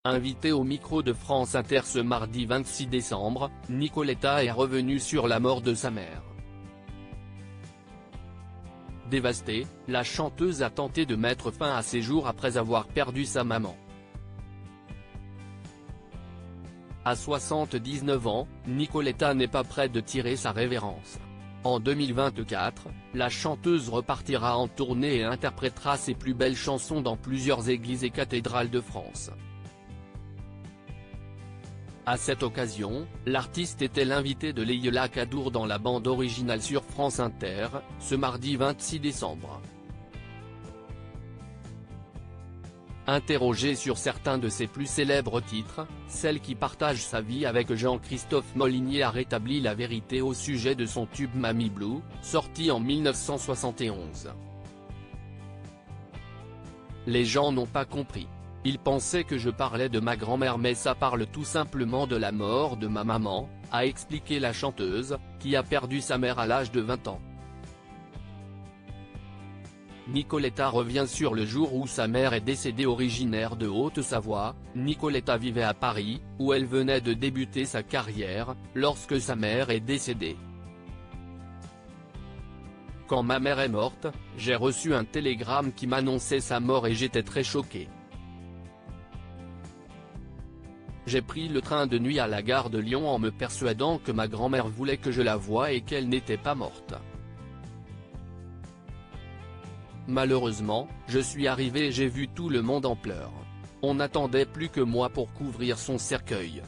Invitée au micro de France Inter ce mardi 26 décembre, Nicoletta est revenue sur la mort de sa mère. Dévastée, la chanteuse a tenté de mettre fin à ses jours après avoir perdu sa maman. À 79 ans, Nicoletta n'est pas prête de tirer sa révérence. En 2024, la chanteuse repartira en tournée et interprétera ses plus belles chansons dans plusieurs églises et cathédrales de France. À cette occasion, l'artiste était l'invité de Leïla Kadour dans la bande originale sur France Inter, ce mardi 26 décembre. Interrogée sur certains de ses plus célèbres titres, celle qui partage sa vie avec Jean-Christophe Molinier a rétabli la vérité au sujet de son tube Mamie Blue, sorti en 1971. Les gens n'ont pas compris. Ils pensaient que je parlais de ma grand-mère mais ça parle tout simplement de la mort de ma maman, a expliqué la chanteuse, qui a perdu sa mère à l'âge de 20 ans. Nicoletta revient sur le jour où sa mère est décédée. Originaire de Haute-Savoie, Nicoletta vivait à Paris, où elle venait de débuter sa carrière, lorsque sa mère est décédée. Quand ma mère est morte, j'ai reçu un télégramme qui m'annonçait sa mort et j'étais très choquée. J'ai pris le train de nuit à la gare de Lyon en me persuadant que ma grand-mère voulait que je la voie et qu'elle n'était pas morte. Malheureusement, je suis arrivé et j'ai vu tout le monde en pleurs. On n'attendait plus que moi pour couvrir son cercueil.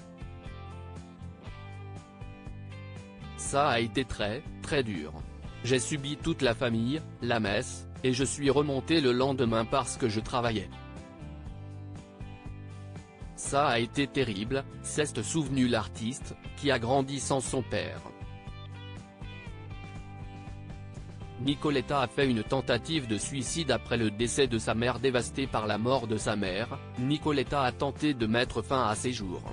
Ça a été très dur. J'ai subi toute la famille, la messe, et je suis remonté le lendemain parce que je travaillais. Ça a été terrible, s'est souvenu l'artiste, qui a grandi sans son père. Nicoletta a fait une tentative de suicide après le décès de sa mère. Dévastée par la mort de sa mère, Nicoletta a tenté de mettre fin à ses jours.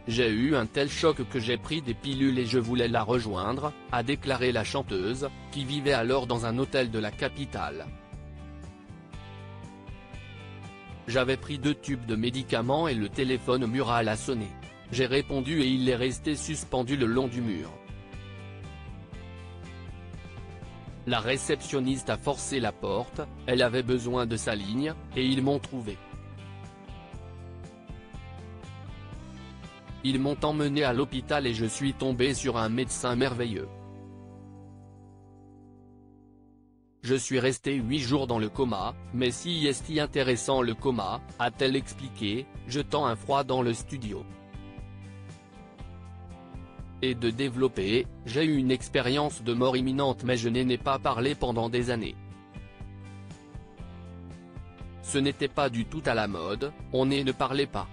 J'ai eu un tel choc que j'ai pris des pilules et je voulais la rejoindre, a déclaré la chanteuse, qui vivait alors dans un hôtel de la capitale. J'avais pris 2 tubes de médicaments et le téléphone mural a sonné. J'ai répondu et il est resté suspendu le long du mur. La réceptionniste a forcé la porte, elle avait besoin de sa ligne, et ils m'ont trouvé. Ils m'ont emmené à l'hôpital et je suis tombé sur un médecin merveilleux. Je suis resté 8 jours dans le coma, mais si est intéressant le coma, a-t-elle expliqué, jetant un froid dans le studio. Et de développer, j'ai eu une expérience de mort imminente mais je n'en ai pas parlé pendant des années. Ce n'était pas du tout à la mode, on ne parlait pas.